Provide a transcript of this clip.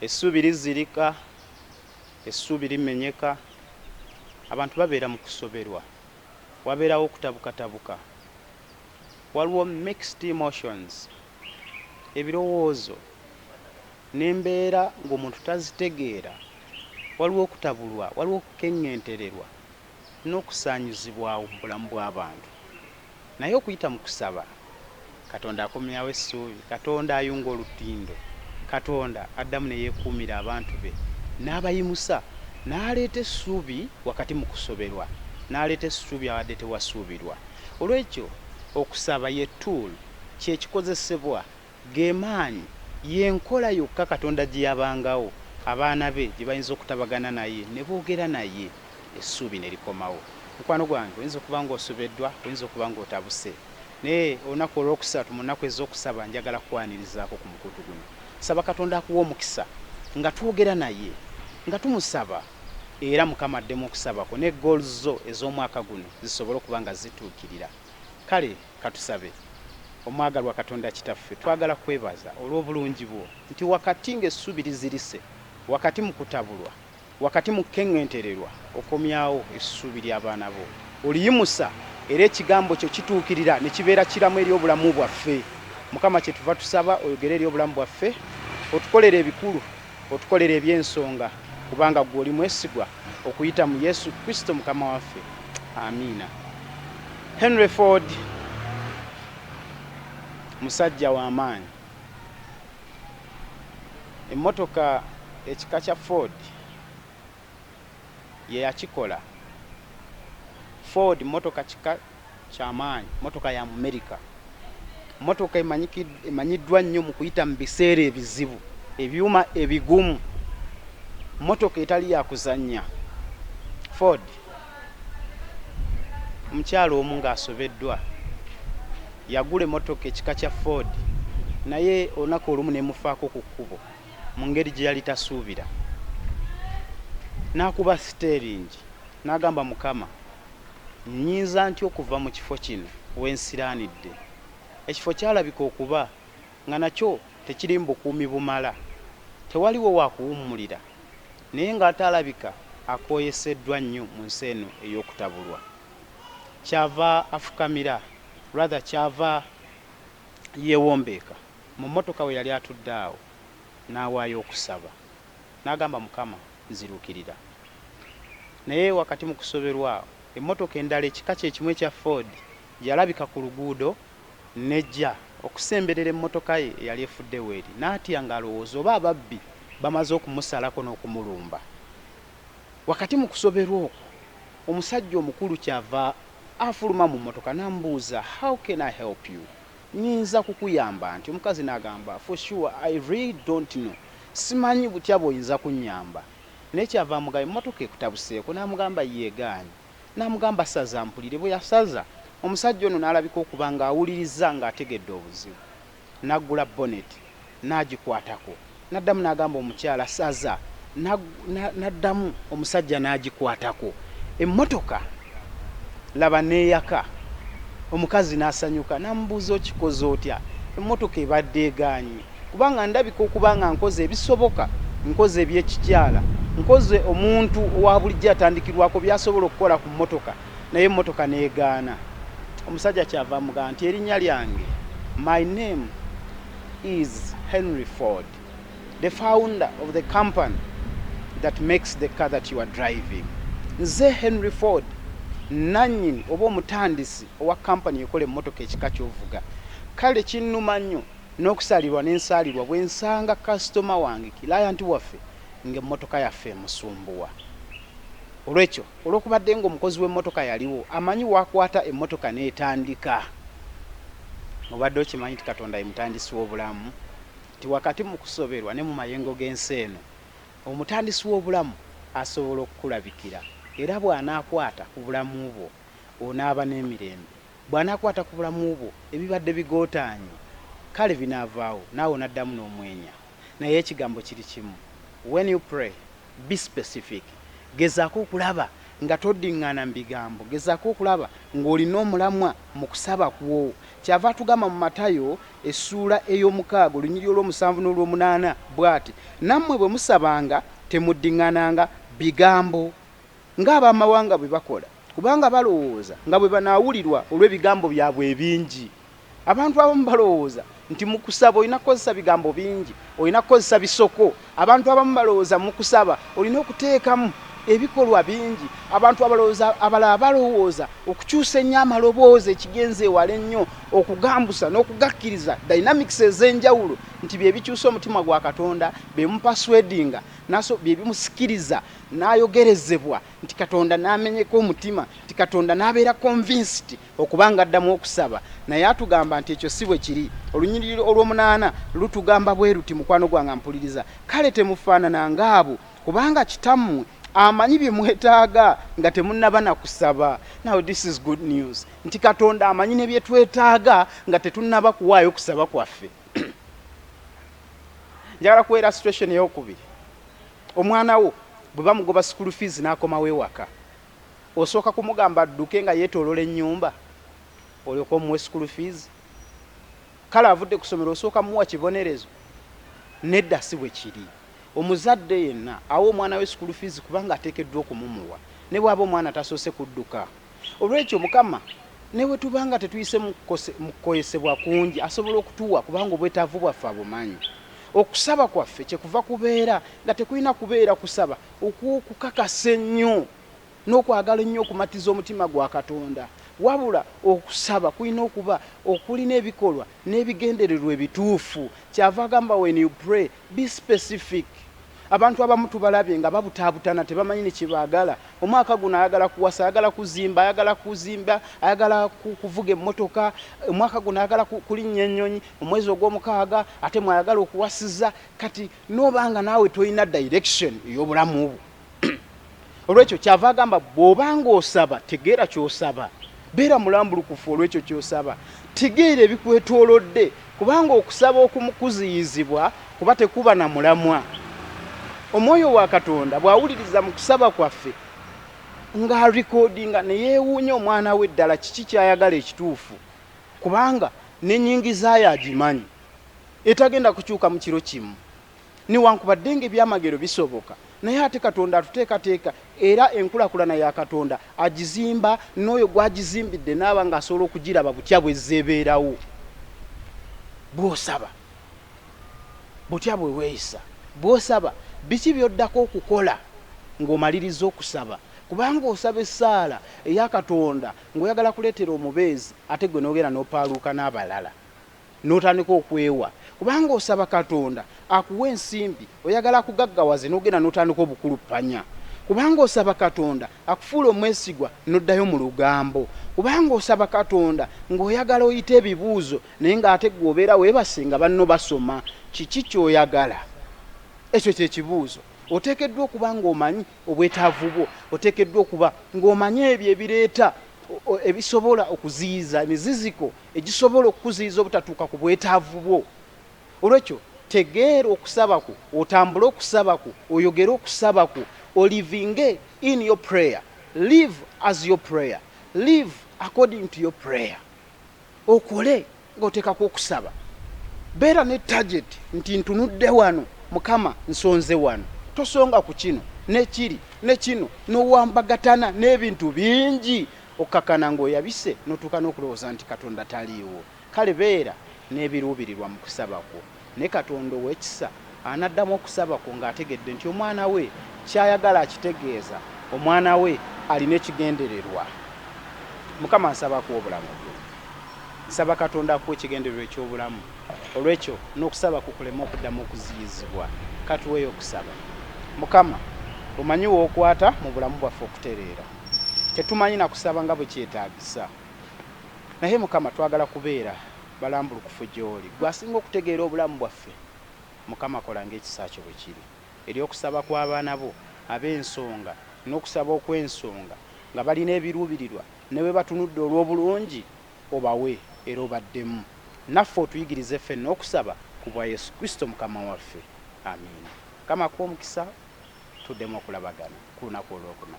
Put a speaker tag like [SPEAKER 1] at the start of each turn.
[SPEAKER 1] essuubi lizirika, essuubi limenyeka, abantu babeera mu kusoberwa, wabeerawo okutabukatabuka, waliwo mixed emotions, ebirowoozo n'embeera ng'omuntu tazitegeera, waliwo okutabulwa, waliwo okukeŋŋentererwa n'okusaanyizibwawo mu bulamu bw'abantu. Naye okuyita mu kusaba, Katonda akomyawo essuubi, Katonda ayunga olutindo, Katonda addamu ne yeekuumira abantu be, n'abayimusa, n'aleeta essuubi wakati mu kusoberwa, n'aleeta essuubi awadde tewasuubirwa. Olw'ekyo okusaba ye tool, kyekikozesebwa, geemaanyi, yenkola yokka Katonda gye yabangawo, abaana be gye bayinza okutabagana naye ne boogera naye, essuubi ne likomawo. Mukwano gwange, oyinza okuba ng'osobeddwa, oyinza okuba ng'otabuse, naye olunaku olwokusatu mu nnaku ez'okusaba njagala kwanirizaako ku mukutu guno. Saba Katonda akuwa omukisa nga twogera naye, nga tumusaba, era Mukama addemu okusabako ne goals zo ez'omwaka guno zisobole okuba nga zituukirira. Kale katusabe. Omwagalwa Katonda Kitaffe, twagala kwebaza olw'obulungi bwo nti wakati ng'essuubi lizirise, wakati mu kutabulwa, wakati mu kukeŋŋentererwa, okomyawo essuubi ly'abaana bo, oliyimusa era ekigambo kyo kituukirira ne kibeera kiramu eri obulamu bwaffe. Mukama kyetuva tusaba oyogere eri obulamu bwaffe, otukolere ebikulu, otukolere eby'ensonga, kubanga ggwe oli mwesigwa, okuyita mu Yesu Kristo Mukama waffe. Amiina. Henry Ford musajja w'amaanyi. Emmotoka ekika kya Ford ye yakikola. Ford motoka kika ky'amaanyi, motoka ya Amerika. Motoka emanyiddwa nnyo mu kuyita mu biseera ebizibu, ebyuma ebigumu, motoka etali ya kuzannya. Ford, omukyalo omu ng'asobeddwa yagula emmotoka ekika kya Ford, naye olunaku olumu nemufaako ku kkubo mu ngeri gye yali tasuubira, n'akuba siteeringi n'agamba Mukama, nnyinza ntya okuva mu kifo kino wensiraanidde? Ekifo kyalabika okuba nga nakyo tekiri mu bukuumi bumala, tewaliwo wa kuwummulira, naye ng'ate alabika akooyeseddwa nnyo mu nsi eno ey'okutabulwa. Kyava afukamira, rather kyava yeewombeeka mu mmotoka we yali atudde awo, n'awaayo okusaba, n'agamba Mukama, nziruukirira. Naye wakati mu kusoberwa awo, emmotoka endala ekika kye kimu ekya Ford yalabika ku luguudo nejja okusemberera emmotoka ye eyali efuddewo eri, n'atya ng'alowooza oba ababbi bamaze okumusalako n'okumulumba. Wakati mu kusoberwa okwo, omusajja omukulu kyava afuluma mu mmotoka n'amubuuza, how can I help you? Nnyinza kukuyamba nti? Omukazi n'agamba, for sure I really don't know, simanyi butya bw'oyinza kunnyamba. Naye kyava amugamba emmotoka ekutabuseeko, n'amugamba yeegaanye, n'amugamba saza mpulire. Bwe yasaza, omusajja ono n'alabika okuba ng'awuliriza ng'ategedde obuzibu, n'aggula bonnet n'agikwatako, n'addamu n'agamba omukyala saza, n'addamu omusajja n'agikwatako. Emmotoka laba neeyaka, omukazi n'asanyuka, n'amubuuza okikoze otya? Emmotoka ebadde egaanye, kubanga ndabika okuba nga nkoze ebisoboka, nkoze ebyekikyala, nkoze omuntu owa bulijjo atandikirwako byasobola okukola ku mmotoka, naye emmotoka n'egaana. Omusajja kyava amugamba nti erinnya lyange, my name is Henry Ford, the founder of the company that makes the car that you are driving. Nze Henry Ford, nannyini oba omutandisi owa kampani ekola emmotoka ekika ky'ovuga. Kale kinnuma nnyo n'okusalirwa n'ensaalirwa bwe nsanga kasitoma wange, kilayanti waffe, ng'emmotoka yaffe emusumbuwa. Olw'ekyo, olw'okubadde ng'omukozi w'emmotoka yaliwo, amanyi waakwata emmotoka n'etandika. Obadde okimanyi nti Katonda ye mutandisi w'obulamu, nti wakati mu kusoberwa ne mu mayengo g'ensi eno, omutandisi w'obulamu asobola okukulabikira, era bw'anaakwata ku bulamu bwo onaaba n'emirembe. Bw'anaakwata ku bulamu bwo ebibadde bigootaanye, kale binaavaawo, naawe onaddamu n'omwenya. Naye ekigambo kiri kimu, when you pray, be specific. Gezaako okulaba nga toddiŋŋana mu bigambo gezaako okulaba ng'olina omulamwa mu kusaba kwo. Kyava tugamba mu Matayo essuula ey'omukaaga olunyiriri olw'omusanvu n'olw'omunaana bw'ati, nammwe bwe musabanga temuddiŋŋananga bigambo ng'abamawanga bwe bakola, kubanga balowooza nga bwe banaawulirwa olw'ebigambo byabwe ebingi. Abantu abamu balowooza nti mu kusaba olina kukozesa bigambo bingi, olina kukozesa bisoko. Abantu abamu balowooza mu kusaba olina okuteekamu ebikolwa bingi. Abantu abalala balowooza okukyusa ennyo amaloboozi ekigenze ewala ennyo, okugambusa n'okugakkiriza dynamics ez'enjawulo nti bye bikyusa omutima gwa Katonda, bemupaswedinga naso bye bimusikiriza n'ayogerezebwa nti Katonda n'amenyeko omutima, nti Katonda n'abeera convinced okubanga addamu okusaba. Naye atugamba nti ekyo si bwe kiri. Olunyiriri olw'omunaana lutugamba bwe ruti, mukwano gwange mpuliriza, kale temufaanana ng'abo, kubanga Kitammwe amanyi bye mwetaaga nga temunnaba na kusaba. Now this is good news, nti Katonda amanyi ne bye twetaaga nga tetunnaba kuwaayo kusaba kwaffe. Njagala kuweera situation ey'okubiri. Omwana wo bwe bamugoba school fees n'akomawo ewaka, osooka kumugamba adduke nga yeetoolola ennyumba olyoka omuwe school fees? Kale avudde ku ssomero osooka muwa kibonerezo? Nedda, si bwe kiri. Omuzadde yenna awo omwana we school fees kubanga ateekeddwa okumumuwa, ne bw'aba omwana tasoose kudduka. Olw'ekyo Mukama ne bwe tubanga tetuyise mu kukoyesebwa kungi, asobola okutuwa kubanga obwetaavu bwaffe abumanyi. Okusaba kwaffe kyekuva kubeera nga tekulina kubeera kusaba okw'okukakasa ennyo n'okwagala ennyo okumatiza omutima gwa Katonda, wabula okusaba kulina okuba okulina ebikolwa n'ebigendererwa ebituufu. Kyava agamba when you pray be specific. Abantu abamu tubalabye nga babutaabutana, tebamanyi ne kibaagala. Omwaka guno ayagala kuwasa, ayagala kuzimba, ayagala kuvuga emmotoka. Omwaka guno ayagala kulinnya ennyonyi. Omwezi ogw'omukaaga ate mwayagala okuwasiza. Kati n'obanga naawe toyina direction ey'obulamu obwo. Olw'ekyo kyava agamba bw'obanga osaba tegeera ky'osaba, beera mulambulukufu olw'ekyo ky'osaba, tegeera ebikwetoolodde, kubanga okusaba okumu kuziyizibwa kuba tekuba na mulamwa. Omwoyo wa Katonda bw'awuliriza mu kusaba kwaffe ng'arekodinga ne yeewuunya omwana we ddala kiki ky'ayagala ekituufu, kubanga n'ennyingizaayo agimanyi, etagenda kukyuka mu kiro kimu. Newankubadde ng'ebyamagero bisoboka, naye ate Katonda atuteekateeka, era enkulaakulana ya Katonda agizimba n'oyo gwagizimbidde n'aba ng'asobola okugiraba butya bw'ezzeebeerawo. Bw'osaba butya bwe weeyisa, bw'osaba biki by'oddako okukola ng'omaliriza okusaba. Kubanga osaba essaala eya Katonda ng'oyagala kuleetera omubeezi, ate gwe n'ogera n'opaaluuka n'abalala n'otandika okwewa. Kubanga osaba Katonda akuwa ensimbi, oyagala kugaggawaze n'ogenda n'otandika obukuluppanya. Kubanga osaba Katonda akufuula omwesigwa n'oddayo mu lugambo. Kubanga osaba Katonda ng'oyagala oyita ebibuuzo naye ng'ate gwe obeera weebase nga banno basoma. Kiki ky'oyagala? Ekyo kye kibuuzo. Oteekeddwa okuba ng'omanyi obwetaavu bwo, oteekeddwa okuba ng'omanyi ebyo ebireeta ebisobola okuziyiza emiziziko egisobola okukuziyiza obutatuuka ku bwetaavu bwo. Olw'ekyo tegeera okusaba kwo, otambule okusaba kwo, oyogere okusaba kwo, olivinge in your prayer. Live as your prayer. Live according to your prayer. Okole ng'oteekako okusaba. Beera ne target nti ntunudde wano, Mukama nsonze wano. Tosonga ku kino n'ekiri ne kino n'owambagatana n'ebintu bingi okakana ng'oyabise n'otuuka n'okulowooza nti Katonda taliiwo. Kale beera n'ebiruubirirwa mu kusaba kwo, ne Katonda ow'ekisa anaddamu okusaba kwo ng'ategedde nti omwana we kyayagala akitegeeza, omwana we alina ekigendererwa. Mukama nsabako obulamu bwo, nsaba Katonda akuwa ekigendererwa eky'obulamu. Olw'ekyo n'okusaba kukulema okuddamu okuziyizibwa. Katuweeyo okusaba. Mukama omanyi w'okwata mu bulamu bwaffe okutereera, tetumanyi na kusaba nga bwe kyetaagisa, naye Mukama twagala kubeera balambulukufu gy'oli, gwasinga okutegeera obulamu bwaffe. Mukama kola ng'ekisa kyo bwe kiri eri okusaba kw'abaana bo ab'ensonga n'okusaba okw'ensonga nga balina ebiruubirirwa ne bwe batunudde olw'obulungi obawe era obaddemu. Naffe otuyigirize ffenna okusaba ku bwa Yesu Kristo Mukama waffe. Amiina. Mukama akuwe omukisa, tuddemu okulabagana ku lunaku olwokuna.